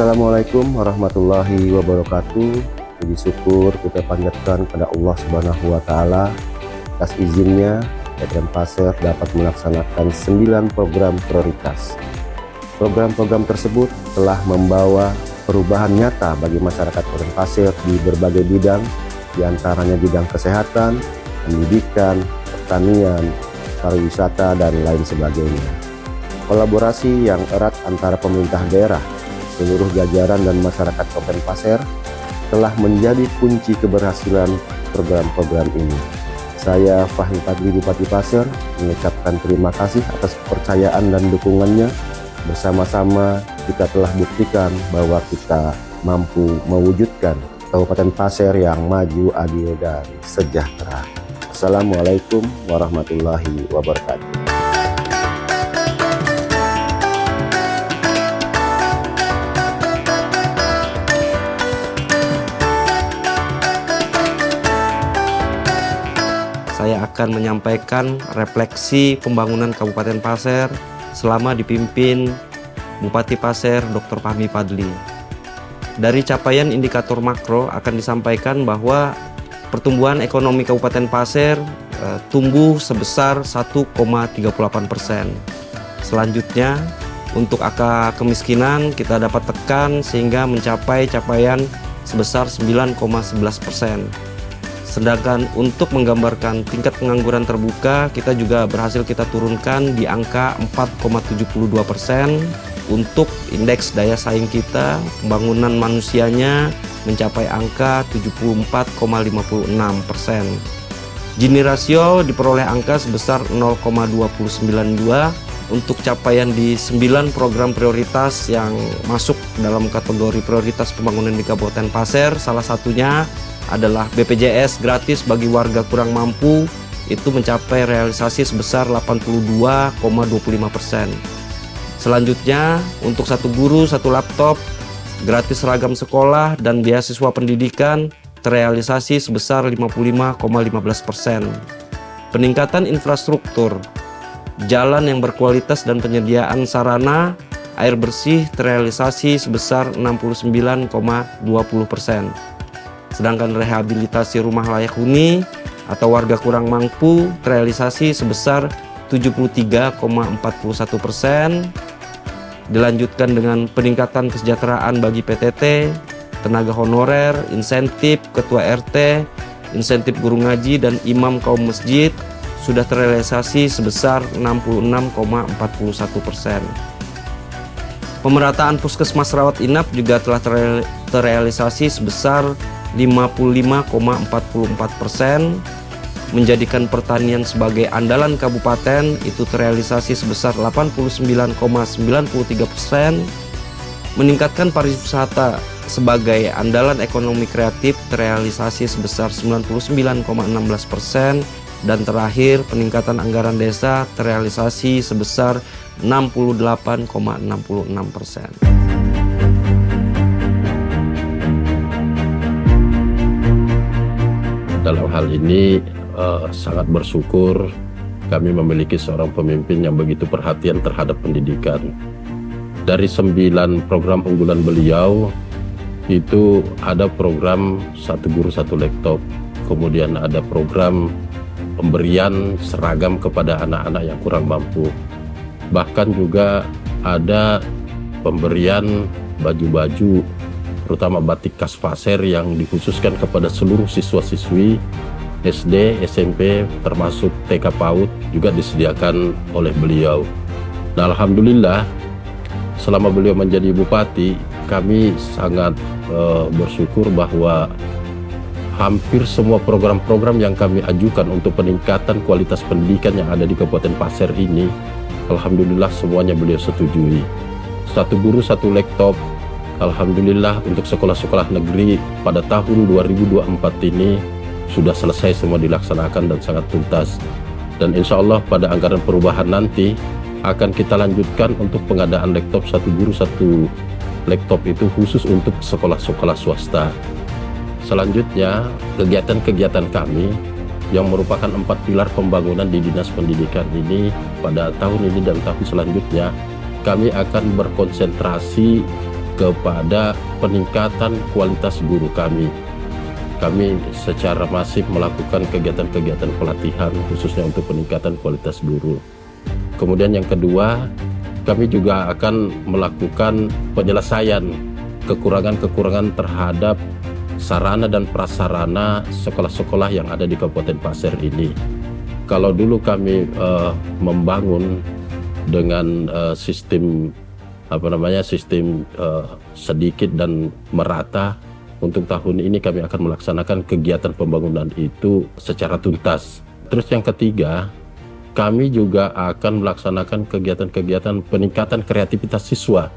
Assalamualaikum warahmatullahi wabarakatuh. Puji syukur kita panjatkan kepada Allah Subhanahu wa Ta'ala atas izinnya Kabupaten Pasir dapat melaksanakan 9 program prioritas. Program-program tersebut telah membawa perubahan nyata bagi masyarakat Kabupaten Pasir di berbagai bidang, diantaranya bidang kesehatan, pendidikan, pertanian, pariwisata, dan lain sebagainya. Kolaborasi yang erat antara pemerintah daerah, seluruh jajaran dan masyarakat Kabupaten Pasir telah menjadi kunci keberhasilan program-program ini. Saya Fahmi Fadli, Bupati Pasir, mengucapkan terima kasih atas kepercayaan dan dukungannya. Bersama-sama kita telah buktikan bahwa kita mampu mewujudkan Kabupaten Pasir yang maju, adil, dan sejahtera. Assalamualaikum warahmatullahi wabarakatuh. Saya akan menyampaikan refleksi pembangunan Kabupaten Pasir selama dipimpin Bupati Pasir Dr. Fahmi Fadli. Dari capaian indikator makro akan disampaikan bahwa pertumbuhan ekonomi Kabupaten Pasir tumbuh sebesar 1,38%. Selanjutnya, untuk angka kemiskinan kita dapat tekan sehingga mencapai capaian sebesar 9,11%. Sedangkan untuk menggambarkan tingkat pengangguran terbuka, kita juga berhasil kita turunkan di angka 4,72%. Untuk indeks daya saing kita, pembangunan manusianya mencapai angka 74,56%. Gini rasio diperoleh angka sebesar 0,2092. Untuk capaian di 9 program prioritas yang masuk dalam kategori prioritas pembangunan di Kabupaten Pasir, salah satunya adalah BPJS gratis bagi warga kurang mampu, itu mencapai realisasi sebesar 82,25%. Selanjutnya, untuk 1 guru 1 laptop, gratis seragam sekolah dan beasiswa pendidikan terrealisasi sebesar 55,15%. Peningkatan infrastruktur, jalan yang berkualitas dan penyediaan sarana air bersih terrealisasi sebesar 69,20%. Sedangkan rehabilitasi rumah layak huni atau warga kurang mampu terrealisasi sebesar 73,41%. Dilanjutkan dengan peningkatan kesejahteraan bagi PTT, tenaga honorer, insentif ketua RT, insentif guru ngaji dan imam kaum masjid sudah terrealisasi sebesar 66,41%. Pemerataan puskesmas rawat inap juga telah terrealisasi sebesar 55,44%. Menjadikan pertanian sebagai andalan kabupaten itu terrealisasi sebesar 89,93%. Meningkatkan pariwisata sebagai andalan ekonomi kreatif terrealisasi sebesar 99,16%. Dan terakhir, peningkatan anggaran desa terrealisasi sebesar 68,66%. Dalam hal ini sangat bersyukur kami memiliki seorang pemimpin yang begitu perhatian terhadap pendidikan. Dari 9 program unggulan beliau, itu ada program 1 guru 1 laptop, kemudian ada program pemberian seragam kepada anak-anak yang kurang mampu. Bahkan juga ada pemberian baju-baju, terutama batik khas Pasir yang dikhususkan kepada seluruh siswa-siswi SD, SMP, termasuk TK PAUD juga disediakan oleh beliau. Nah, alhamdulillah selama beliau menjadi bupati, kami sangat bersyukur bahwa hampir semua program-program yang kami ajukan untuk peningkatan kualitas pendidikan yang ada di Kabupaten Pasir ini, alhamdulillah semuanya beliau setujui. 1 guru 1 laptop, alhamdulillah untuk sekolah-sekolah negeri pada tahun 2024 ini sudah selesai semua dilaksanakan dan sangat tuntas. Dan insya Allah pada anggaran perubahan nanti akan kita lanjutkan untuk pengadaan laptop 1 guru 1 laptop itu khusus untuk sekolah-sekolah swasta. Selanjutnya, kegiatan-kegiatan kami yang merupakan 4 pilar pembangunan di Dinas Pendidikan ini pada tahun ini dan tahun selanjutnya, kami akan berkonsentrasi kepada peningkatan kualitas guru kami. Kami secara masif melakukan kegiatan-kegiatan pelatihan khususnya untuk peningkatan kualitas guru. Kemudian yang kedua, kami juga akan melakukan penyelesaian kekurangan-kekurangan terhadap sarana dan prasarana sekolah-sekolah yang ada di Kabupaten Pasir ini. Kalau dulu kami membangun dengan sistem sedikit dan merata, untuk tahun ini kami akan melaksanakan kegiatan pembangunan itu secara tuntas. Terus yang ketiga, kami juga akan melaksanakan kegiatan-kegiatan peningkatan kreativitas siswa.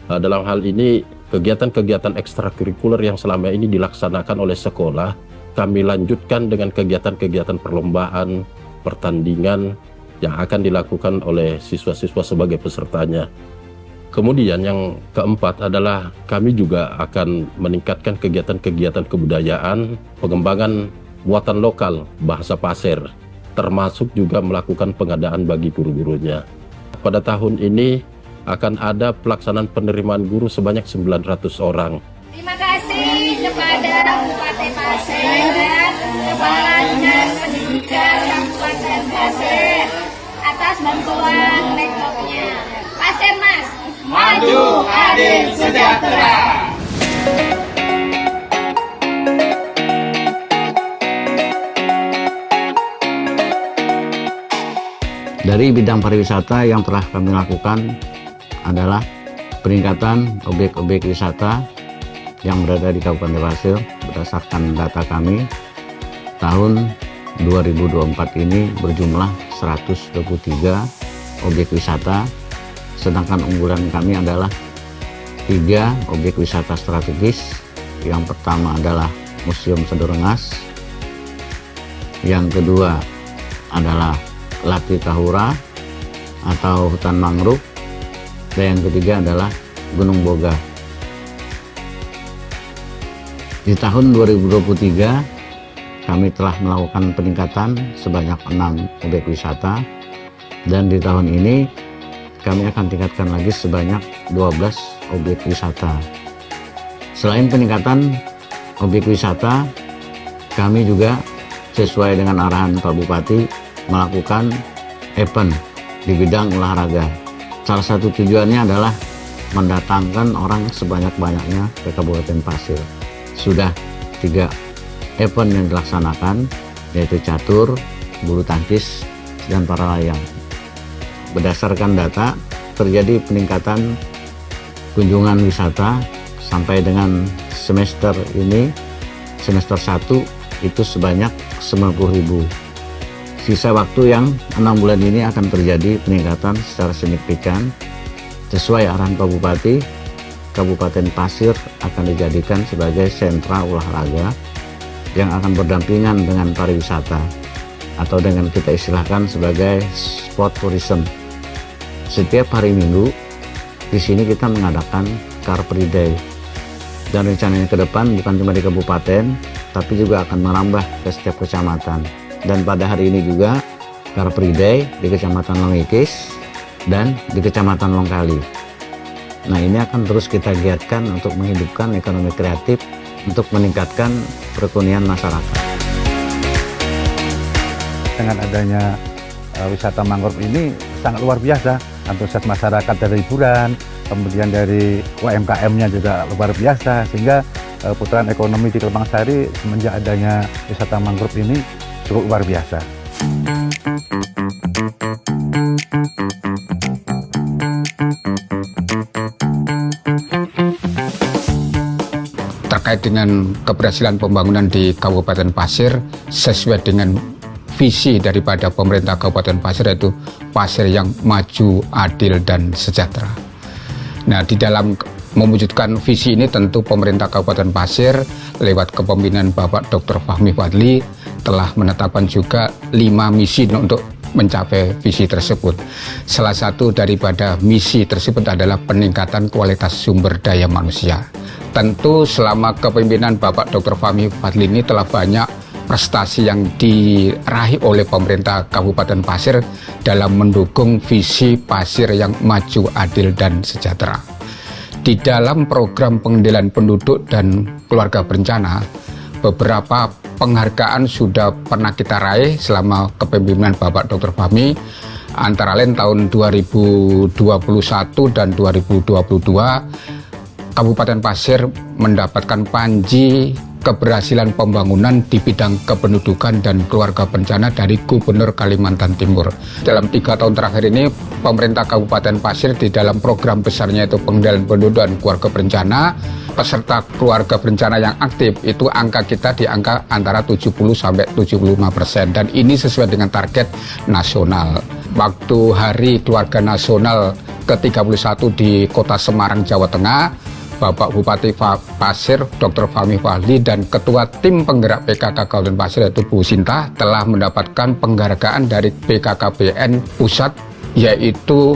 Dalam hal ini, kegiatan-kegiatan ekstrakurikuler yang selama ini dilaksanakan oleh sekolah, kami lanjutkan dengan kegiatan-kegiatan perlombaan, pertandingan yang akan dilakukan oleh siswa-siswa sebagai pesertanya. Kemudian yang keempat adalah kami juga akan meningkatkan kegiatan-kegiatan kebudayaan, pengembangan muatan lokal bahasa Pasir, termasuk juga melakukan pengadaan bagi guru-gurunya. Pada tahun ini akan ada pelaksanaan penerimaan guru sebanyak 900 orang. Terima kasih kepada Kabupaten Pasir dan Kepala Dinas Pendidikan Kabupaten Pasir atas bantuan laptopnya. Pasir Mas, maju, adil, sejahtera. Dari bidang pariwisata yang telah kami lakukan adalah peningkatan objek-objek wisata yang berada di Kabupaten Pasir. Berdasarkan data kami, tahun 2024 ini berjumlah 123 objek wisata, sedangkan unggulan kami adalah 3 objek wisata strategis. Yang pertama adalah Museum Sedorengas, yang kedua adalah Lati Tahura atau hutan mangrove, dan yang ketiga adalah Gunung Boga. Di tahun 2023 kami telah melakukan peningkatan sebanyak 6 objek wisata, dan di tahun ini kami akan tingkatkan lagi sebanyak 12 objek wisata. Selain peningkatan objek wisata, kami juga sesuai dengan arahan Pak Bupati melakukan event di bidang olahraga. Salah satu tujuannya adalah mendatangkan orang sebanyak-banyaknya ke Kabupaten Pasir. Sudah 3 event yang dilaksanakan, yaitu catur, bulu tangkis, dan para layang. Berdasarkan data, terjadi peningkatan kunjungan wisata sampai dengan semester ini, semester 1 itu sebanyak 90.000. Sisa waktu yang 6 bulan ini akan terjadi peningkatan secara signifikan. Sesuai arahan Pak Bupati, Kabupaten Pasir akan dijadikan sebagai sentra olahraga yang akan berdampingan dengan pariwisata, atau dengan kita istilahkan sebagai sport tourism. Setiap hari Minggu di sini kita mengadakan Car Free Day, dan rencananya ke depan bukan cuma di kabupaten, tapi juga akan merambah ke setiap kecamatan. Dan pada hari ini juga Car Free Day di Kecamatan Longikis dan di Kecamatan Longkali. Nah, ini akan terus kita giatkan untuk menghidupkan ekonomi kreatif untuk meningkatkan perekonomian masyarakat. Dengan adanya wisata mangrove ini sangat luar biasa, antusias masyarakat dari hiburan, kemudian dari UMKM-nya juga luar biasa, sehingga putaran ekonomi di Kelembang Sari semenjak adanya wisata mangrove ini cukup luar biasa. Terkait dengan keberhasilan pembangunan di Kabupaten Pasir sesuai dengan visi daripada pemerintah Kabupaten Pasir, yaitu Pasir yang maju, adil, dan sejahtera. Nah, di dalam mewujudkan visi ini tentu pemerintah Kabupaten Pasir lewat kepemimpinan Bapak Dr. Fahmi Fadli telah menetapkan juga 5 misi untuk mencapai visi tersebut. Salah satu daripada misi tersebut adalah peningkatan kualitas sumber daya manusia. Tentu selama kepemimpinan Bapak Dr. Fahmi Fadli ini telah banyak prestasi yang diraih oleh pemerintah Kabupaten Pasir dalam mendukung visi Pasir yang maju, adil, dan sejahtera. Di dalam program pengendalian penduduk dan keluarga berencana, beberapa penghargaan sudah pernah kita raih selama kepemimpinan Bapak Dr. Fahmi, antara lain tahun 2021 dan 2022 Kabupaten Pasir mendapatkan panji keberhasilan pembangunan di bidang kependudukan dan keluarga berencana dari Gubernur Kalimantan Timur. Dalam 3 tahun terakhir ini, pemerintah Kabupaten Pasir di dalam program besarnya itu pengendalian penduduk dan keluarga berencana, peserta keluarga berencana yang aktif itu angka kita di angka antara 70-75%, dan ini sesuai dengan target nasional. Waktu Hari Keluarga Nasional ke-31 di Kota Semarang, Jawa Tengah, Bapak Bupati Pasir, Dr. Fahmi Fadli, dan Ketua Tim Penggerak PKK Kabupaten Pasir yaitu Bu Sinta telah mendapatkan penghargaan dari BKKBN Pusat, yaitu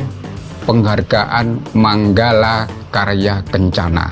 penghargaan Manggala Karya Kencana.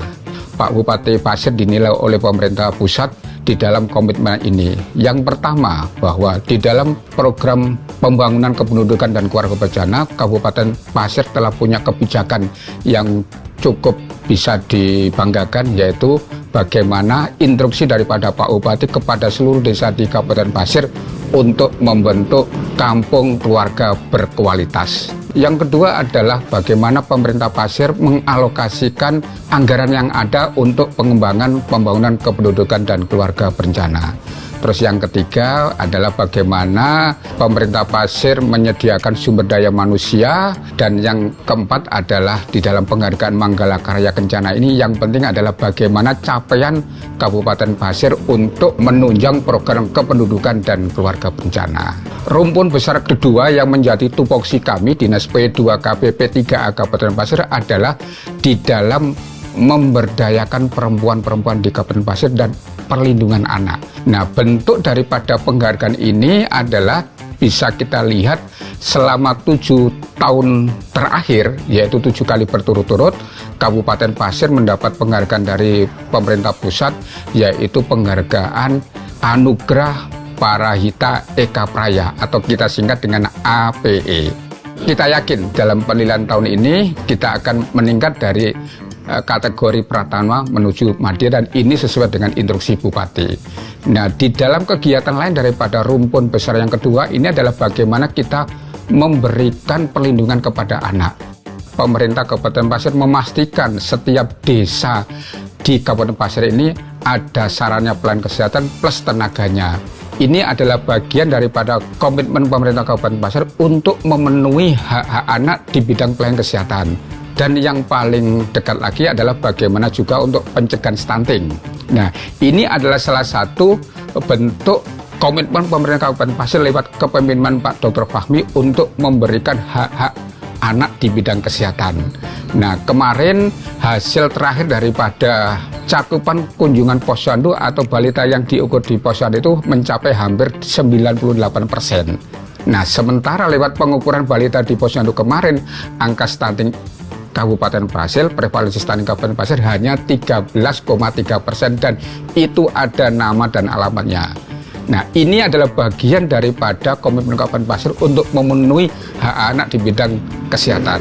Pak Bupati Pasir dinilai oleh pemerintah pusat di dalam komitmen ini. Yang pertama, bahwa di dalam program pembangunan kependudukan dan keluarga berencana, Kabupaten Pasir telah punya kebijakan yang cukup bisa dibanggakan, yaitu bagaimana instruksi daripada Pak Bupati kepada seluruh desa di Kabupaten Pasir untuk membentuk kampung keluarga berkualitas. Yang kedua adalah bagaimana pemerintah Pasir mengalokasikan anggaran yang ada untuk pengembangan pembangunan kependudukan dan keluarga berencana. Terus yang ketiga adalah bagaimana pemerintah Pasir menyediakan sumber daya manusia, dan yang keempat adalah di dalam penghargaan Manggala Karya Kencana ini yang penting adalah bagaimana capaian Kabupaten Pasir untuk menunjang program kependudukan dan keluarga berencana. Rumpun besar kedua yang menjadi tupoksi kami Dinas P2KP P3A Kabupaten Pasir adalah di dalam memberdayakan perempuan-perempuan di Kabupaten Pasir dan perlindungan anak. Nah, bentuk daripada penghargaan ini adalah bisa kita lihat selama 7 tahun terakhir, yaitu 7 kali berturut-turut, Kabupaten Pasir mendapat penghargaan dari pemerintah pusat, yaitu penghargaan Anugerah Parahita Eka Praya atau kita singkat dengan APE. Kita yakin dalam penilaian tahun ini kita akan meningkat dari kategori Pratama menuju Madya, dan ini sesuai dengan instruksi Bupati. Nah, di dalam kegiatan lain daripada rumpun besar yang kedua ini adalah bagaimana kita memberikan perlindungan kepada anak. Pemerintah Kabupaten Pasir memastikan setiap desa di Kabupaten Pasir ini ada sarana pelayanan kesehatan plus tenaganya. Ini adalah bagian daripada komitmen pemerintah Kabupaten Pasir untuk memenuhi hak-hak anak di bidang pelayanan kesehatan. Dan yang paling dekat lagi adalah bagaimana juga untuk pencegahan stunting. Nah, ini adalah salah satu bentuk komitmen pemerintah Kabupaten Pasir lewat kepemimpinan Pak Dr. Fahmi untuk memberikan hak-hak anak di bidang kesehatan. Nah, kemarin hasil terakhir daripada cakupan kunjungan posyandu atau balita yang diukur di posyandu itu mencapai hampir 98%. Nah, sementara lewat pengukuran balita di posyandu kemarin, angka stunting Kabupaten Pasir, prevalensi stunting Kabupaten Pasir hanya 13,3%, dan itu ada nama dan alamatnya. Nah, ini adalah bagian daripada komitmen Kabupaten Pasir untuk memenuhi hak anak di bidang kesehatan.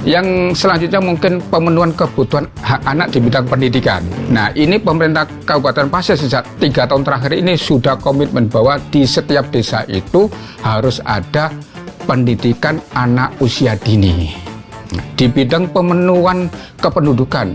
Yang selanjutnya mungkin pemenuhan kebutuhan hak anak di bidang pendidikan. Nah, ini pemerintah Kabupaten Pasir sejak 3 tahun terakhir ini sudah komitmen bahwa di setiap desa itu harus ada pendidikan anak usia dini. Di bidang pemenuhan kependudukan,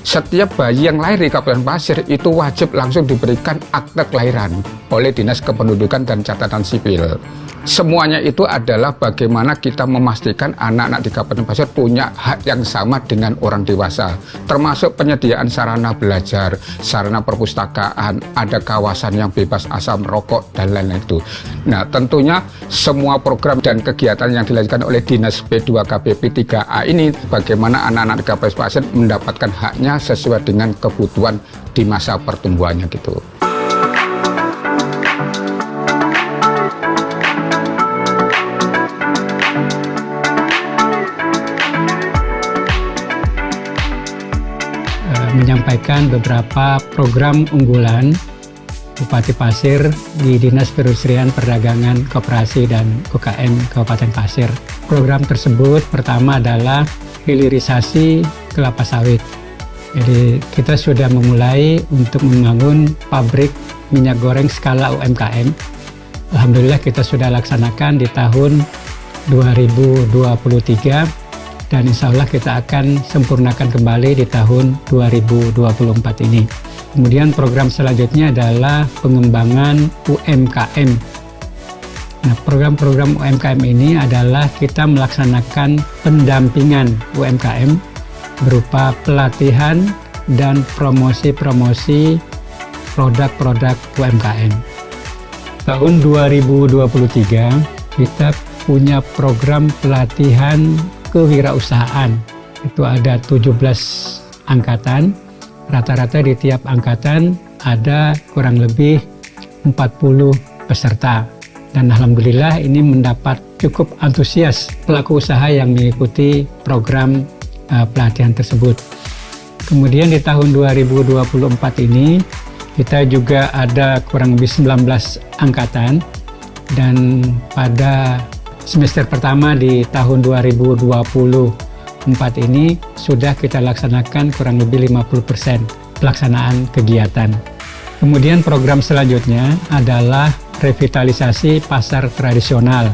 setiap bayi yang lahir di Kabupaten Pasir itu wajib langsung diberikan akte kelahiran oleh Dinas Kependudukan dan Catatan Sipil. Semuanya itu adalah bagaimana kita memastikan anak-anak di Kabupaten Pasir punya hak yang sama dengan orang dewasa, termasuk penyediaan sarana belajar, sarana perpustakaan, ada kawasan yang bebas asap rokok, dan lain-lain itu. Nah, tentunya semua program dan kegiatan yang dilakukan oleh Dinas P2KP P3A ini bagaimana anak-anak di Kabupaten Pasir mendapatkan haknya sesuai dengan kebutuhan di masa pertumbuhannya gitu. Menyampaikan beberapa program unggulan Bupati Pasir di Dinas Perindustrian Perdagangan Koperasi dan UKM Kabupaten Pasir. Program tersebut pertama adalah hilirisasi kelapa sawit. Jadi kita sudah memulai untuk membangun pabrik minyak goreng skala UMKM. Alhamdulillah kita sudah laksanakan di tahun 2023 dan insya Allah kita akan sempurnakan kembali di tahun 2024 ini. Kemudian program selanjutnya adalah pengembangan UMKM. Nah, program-program UMKM ini adalah kita melaksanakan pendampingan UMKM berupa pelatihan dan promosi-promosi produk-produk UMKM. Tahun 2023 kita punya program pelatihan kewirausahaan. Itu ada 17 angkatan. Rata-rata di tiap angkatan ada kurang lebih 40 peserta. Dan alhamdulillah ini mendapat cukup antusias pelaku usaha yang mengikuti program pelatihan tersebut. Kemudian di tahun 2024 ini kita juga ada kurang lebih 19 angkatan, dan pada semester pertama di tahun 2024 ini sudah kita laksanakan kurang lebih 50% pelaksanaan kegiatan. Kemudian program selanjutnya adalah revitalisasi pasar tradisional.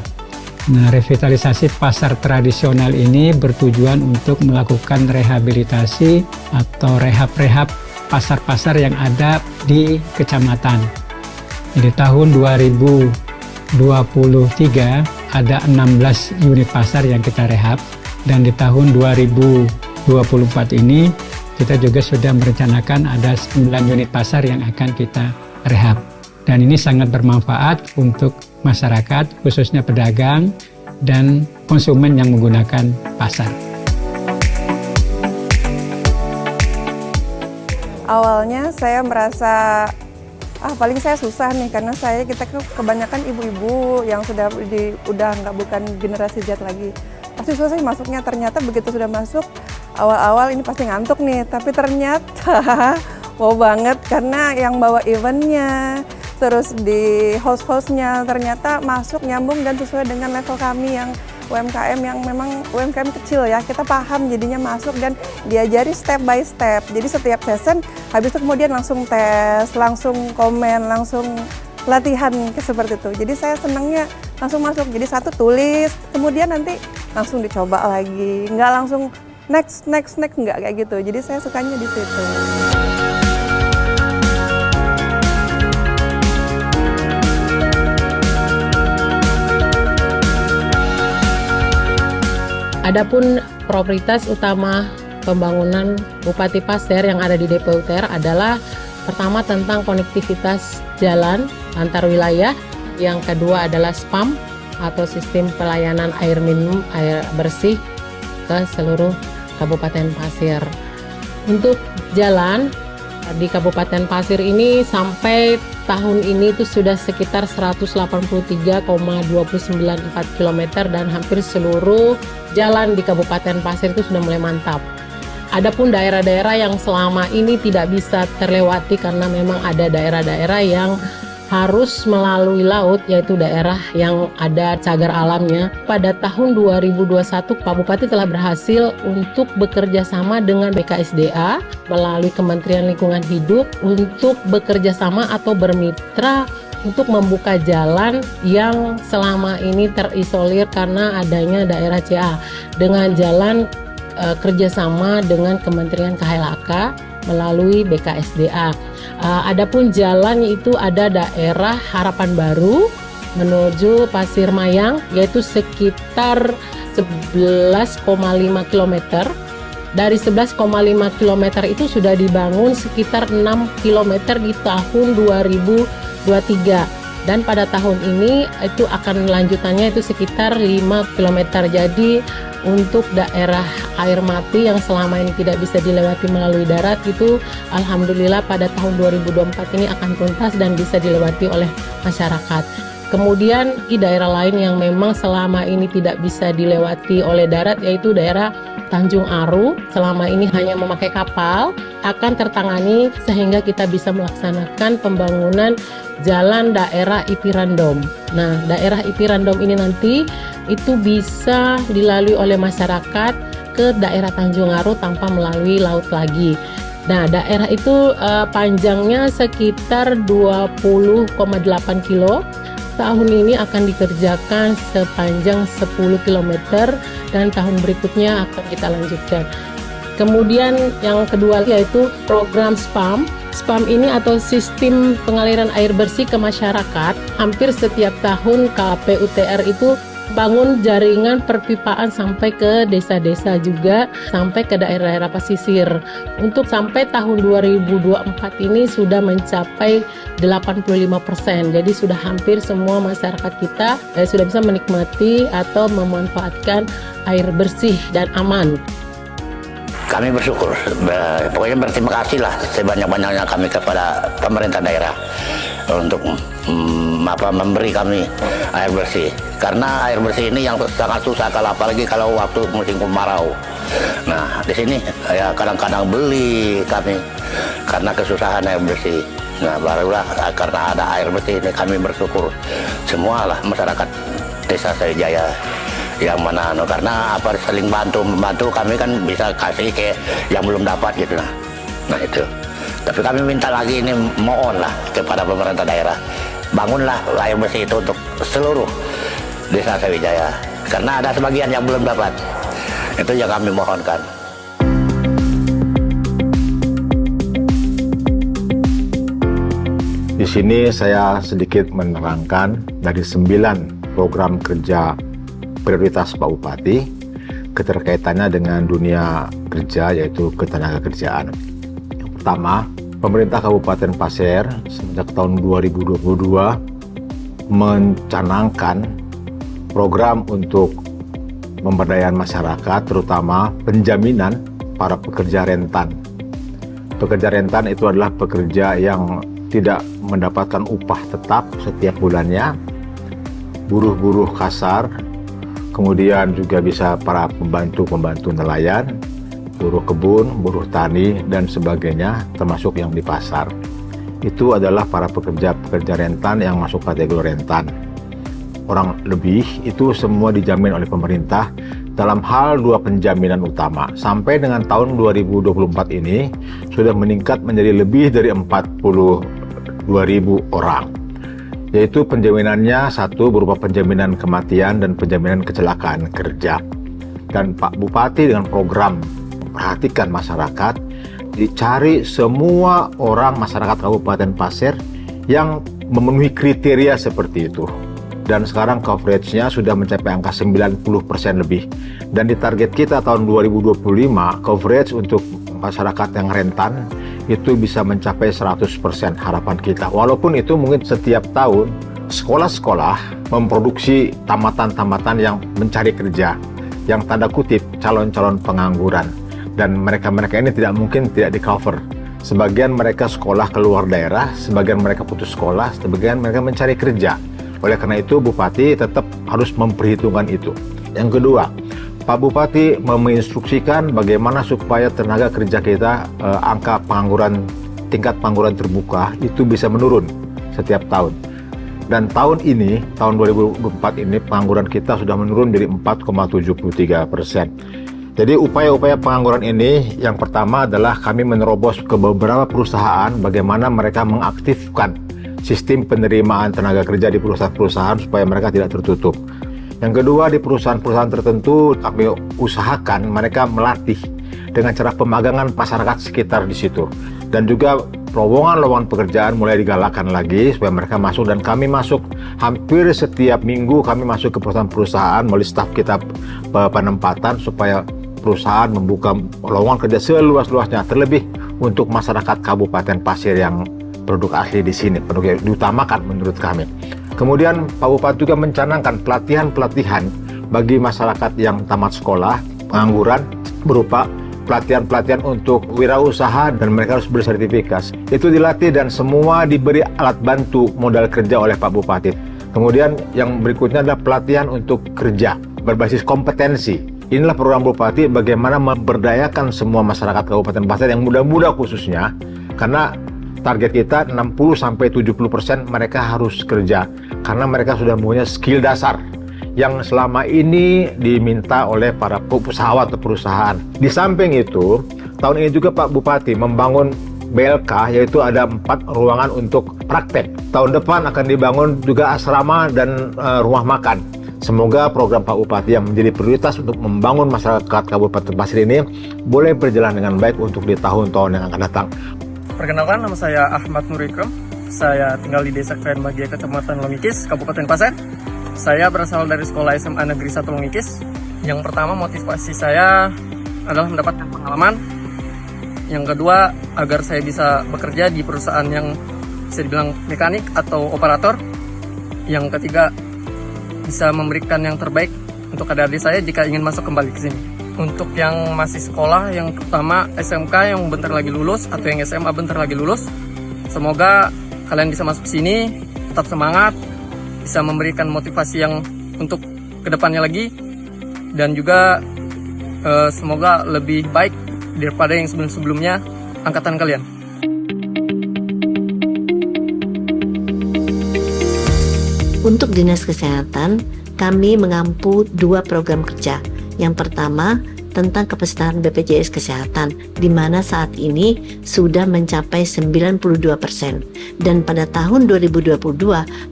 Nah, revitalisasi pasar tradisional ini bertujuan untuk melakukan rehabilitasi atau rehab-rehab pasar-pasar yang ada di kecamatan. Di tahun 2023 ada 16 unit pasar yang kita rehab, dan di tahun 2024 ini kita juga sudah merencanakan ada 9 unit pasar yang akan kita rehab. Dan ini sangat bermanfaat untuk masyarakat, khususnya pedagang dan konsumen yang menggunakan pasar. Awalnya saya merasa paling saya susah nih, karena kita kebanyakan ibu-ibu yang udah bukan generasi Z lagi. Pasti susah sih masuknya. Ternyata begitu sudah masuk, awal-awal ini pasti ngantuk nih, tapi ternyata wow banget, karena yang bawa eventnya, terus di host-hostnya ternyata masuk, nyambung, dan sesuai dengan level kami yang UMKM, yang memang UMKM kecil ya. Kita paham, jadinya masuk dan diajari step by step. Jadi setiap session, habis itu kemudian langsung tes, langsung komen, langsung latihan seperti itu. Jadi saya senangnya langsung masuk. Jadi satu tulis, kemudian nanti langsung dicoba lagi. Nggak langsung next, nggak kayak gitu. Jadi saya sukanya di situ. Adapun prioritas utama pembangunan Bupati Pasir yang ada di DPUTR adalah pertama tentang konektivitas jalan antar wilayah, yang kedua adalah SPAM atau sistem pelayanan air minum, air bersih ke seluruh Kabupaten Pasir. Untuk jalan di Kabupaten Pasir ini sampai tahun ini itu sudah sekitar 183,294 km, dan hampir seluruh jalan di Kabupaten Pasir itu sudah mulai mantap. Adapun daerah-daerah yang selama ini tidak bisa terlewati karena memang ada daerah-daerah yang harus melalui laut, yaitu daerah yang ada cagar alamnya. Pada tahun 2021, Pak Bupati telah berhasil untuk bekerja sama dengan BKSDA melalui Kementerian Lingkungan Hidup untuk bekerja sama atau bermitra untuk membuka jalan yang selama ini terisolir karena adanya daerah CA, dengan jalan kerjasama dengan Kementerian KHLK melalui BKSDA. Adapun jalan itu ada daerah Harapan Baru menuju Pasir Mayang, yaitu sekitar 11,5 km. Dari 11,5 km itu sudah dibangun sekitar 6 km di tahun 2023. Dan pada tahun ini itu akan lanjutannya itu sekitar 5 km. Jadi untuk daerah air mati yang selama ini tidak bisa dilewati melalui darat itu alhamdulillah pada tahun 2024 ini akan tuntas dan bisa dilewati oleh masyarakat. Kemudian di daerah lain yang memang selama ini tidak bisa dilewati oleh darat, yaitu daerah Tanjung Aru, selama ini hanya memakai kapal, akan tertangani sehingga kita bisa melaksanakan pembangunan jalan daerah Ipirandom. Nah, daerah Ipirandom ini nanti itu bisa dilalui oleh masyarakat ke daerah Tanjung Aru tanpa melalui laut lagi. Nah, daerah itu panjangnya sekitar 20,8 kilo. Tahun ini akan dikerjakan sepanjang 10 km dan tahun berikutnya akan kita lanjutkan. Kemudian yang kedua yaitu program SPAM. SPAM ini atau Sistem Pengaliran Air Bersih ke Masyarakat. Hampir setiap tahun KPUTR itu bangun jaringan perpipaan sampai ke desa-desa juga, sampai ke daerah-daerah pesisir. Untuk sampai tahun 2024 ini sudah mencapai 85%. Jadi sudah hampir semua masyarakat kita sudah bisa menikmati atau memanfaatkan air bersih dan aman. Kami bersyukur, pokoknya berterima kasih lah sebanyak-banyaknya kami kepada pemerintah daerah untuk memberi kami air bersih. Karena air bersih ini yang sangat susah, apalagi kalau waktu musim kemarau. Nah, di sini ya kadang-kadang beli kami karena kesusahan air bersih. Nah, barulah karena ada air bersih ini kami bersyukur. Semualah masyarakat Desa Sawijaya yang mana karena apa saling membantu kami kan bisa kasih ke yang belum dapat gitu nah itu. Tapi kami minta lagi ini, mohonlah kepada pemerintah daerah, bangunlah air bersih itu untuk seluruh Desa Sawijaya karena ada sebagian yang belum dapat. Itu yang kami mohonkan. Di sini saya sedikit menerangkan dari 9 program kerja prioritas Pak Bupati keterkaitannya dengan dunia kerja, yaitu ketenagakerjaan. Yang pertama, pemerintah Kabupaten Pasir sejak tahun 2022 mencanangkan program untuk pemberdayaan masyarakat, terutama penjaminan para pekerja rentan. Pekerja rentan itu adalah pekerja yang tidak mendapatkan upah tetap setiap bulannya, buruh-buruh kasar, kemudian juga bisa para pembantu nelayan, buruh kebun, buruh tani, dan sebagainya, termasuk yang di pasar. Itu adalah para pekerja rentan yang masuk kategori rentan. Orang lebih itu semua dijamin oleh pemerintah dalam hal 2 penjaminan utama. Sampai dengan tahun 2024 ini sudah meningkat menjadi lebih dari 42.000 orang. Yaitu penjaminannya satu berupa penjaminan kematian dan penjaminan kecelakaan kerja. Dan Pak Bupati dengan program perhatikan masyarakat, dicari semua orang masyarakat Kabupaten Pasir yang memenuhi kriteria seperti itu. Dan sekarang coveragenya sudah mencapai angka 90% lebih. Dan di target kita tahun 2025, coverage untuk masyarakat yang rentan itu bisa mencapai 100% harapan kita. Walaupun itu mungkin setiap tahun sekolah-sekolah memproduksi tamatan-tamatan yang mencari kerja, yang tanda kutip calon-calon pengangguran. Dan mereka-mereka ini tidak mungkin tidak di-cover. Sebagian mereka sekolah ke luar daerah, sebagian mereka putus sekolah, sebagian mereka mencari kerja. Oleh karena itu Bupati tetap harus memperhitungkan itu. Yang kedua, Pak Bupati menginstruksikan bagaimana supaya tenaga kerja kita angka pengangguran, tingkat pengangguran terbuka itu bisa menurun setiap tahun. Dan tahun ini, tahun 2024 ini pengangguran kita sudah menurun dari 4,73%. Jadi upaya-upaya pengangguran ini yang pertama adalah kami menerobos ke beberapa perusahaan bagaimana mereka mengaktifkan sistem penerimaan tenaga kerja di perusahaan-perusahaan supaya mereka tidak tertutup. Yang kedua, di perusahaan-perusahaan tertentu kami usahakan mereka melatih dengan cara pemagangan masyarakat sekitar di situ. Dan juga lowongan-lowongan pekerjaan mulai digalakkan lagi supaya mereka masuk, dan kami masuk hampir setiap minggu kami masuk ke perusahaan-perusahaan melalui staf kita penempatan supaya perusahaan membuka lowongan kerja seluas-luasnya, terlebih untuk masyarakat Kabupaten Pasir yang penduduk asli di sini, penduduk yang diutamakan menurut kami. Kemudian Pak Bupati juga mencanangkan pelatihan-pelatihan bagi masyarakat yang tamat sekolah, pengangguran, berupa pelatihan-pelatihan untuk wirausaha dan mereka harus bersertifikat. Itu dilatih dan semua diberi alat bantu modal kerja oleh Pak Bupati. Kemudian yang berikutnya adalah pelatihan untuk kerja berbasis kompetensi. Inilah program Bupati bagaimana memberdayakan semua masyarakat Kabupaten Pasir yang muda-muda khususnya, karena target kita 60-70% mereka harus kerja karena mereka sudah punya skill dasar yang selama ini diminta oleh para pengusaha atau perusahaan. Di samping itu, tahun ini juga Pak Bupati membangun BLK, yaitu ada 4 ruangan untuk praktek. Tahun depan akan dibangun juga asrama dan rumah makan. Semoga program Pak Bupati yang menjadi prioritas untuk membangun masyarakat Kabupaten Pasir ini boleh berjalan dengan baik untuk di tahun-tahun yang akan datang. Perkenalkan, nama saya Ahmad Nurikram. Saya tinggal di Desa Krayan Bagia, Kecamatan Longikis, Kabupaten Pasir. Saya berasal dari Sekolah SMA Negeri 1 Longikis. Yang pertama, motivasi saya adalah mendapatkan pengalaman. Yang kedua, agar saya bisa bekerja di perusahaan yang bisa dibilang mekanik atau operator. Yang ketiga, bisa memberikan yang terbaik untuk adik-adik saya jika ingin masuk kembali ke sini. Untuk yang masih sekolah, yang pertama SMK yang bentar lagi lulus atau yang SMA bentar lagi lulus, semoga kalian bisa masuk ke sini, tetap semangat, bisa memberikan motivasi yang untuk kedepannya lagi, dan juga semoga lebih baik daripada yang sebelum-sebelumnya angkatan kalian. Untuk Dinas Kesehatan, kami mengampu 2 program kerja. Yang pertama, tentang kepesertaan BPJS Kesehatan, di mana saat ini sudah mencapai 92%. Dan pada tahun 2022,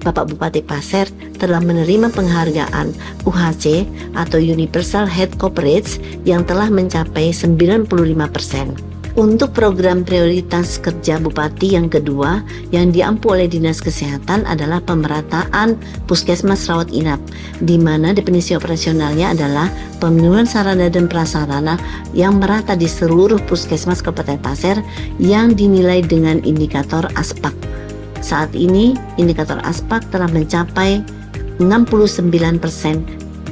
Bapak Bupati Pasir telah menerima penghargaan UHC atau Universal Health Coverage yang telah mencapai 95%. Untuk program prioritas kerja Bupati yang kedua yang diampu oleh Dinas Kesehatan adalah pemerataan puskesmas rawat inap, di mana definisi operasionalnya adalah pemenuhan sarana dan prasarana yang merata di seluruh puskesmas Kabupaten Pasir yang dinilai dengan indikator ASPAK. Saat ini indikator ASPAK telah mencapai 69%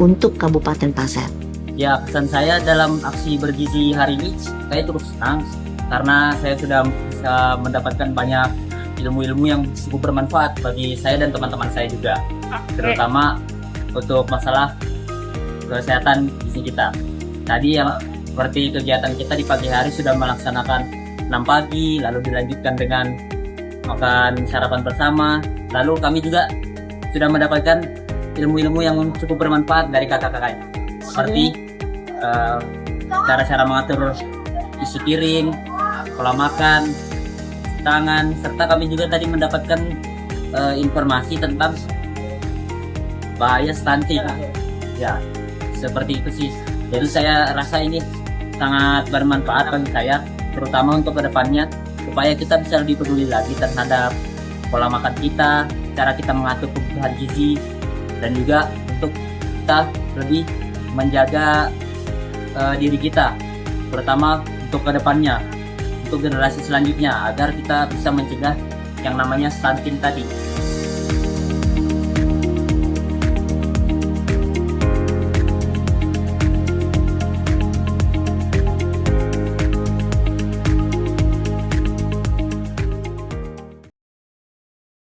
untuk Kabupaten Pasir. Ya, pesan saya dalam aksi bergizi hari ini, saya terus senang karena saya sudah bisa mendapatkan banyak ilmu-ilmu yang cukup bermanfaat bagi saya dan teman-teman saya juga, terutama untuk masalah kesehatan gizi kita. Tadi yang seperti kegiatan kita di pagi hari sudah melaksanakan 6 pagi, lalu dilanjutkan dengan makan sarapan bersama, lalu kami juga sudah mendapatkan ilmu-ilmu yang cukup bermanfaat dari kakak-kakaknya, seperti cara-cara mengatur isi piring, pola makan, tangan, serta kami juga tadi mendapatkan informasi tentang bahaya stunting. Ya, seperti itu sih. Jadi saya rasa ini sangat bermanfaat bagi saya, terutama untuk kedepannya, supaya kita bisa lebih peduli lagi terhadap pola makan kita, cara kita mengatur kebutuhan gizi, dan juga untuk kita lebih menjaga diri kita, terutama untuk kedepannya, untuk generasi selanjutnya, agar kita bisa mencegah yang namanya stunting tadi.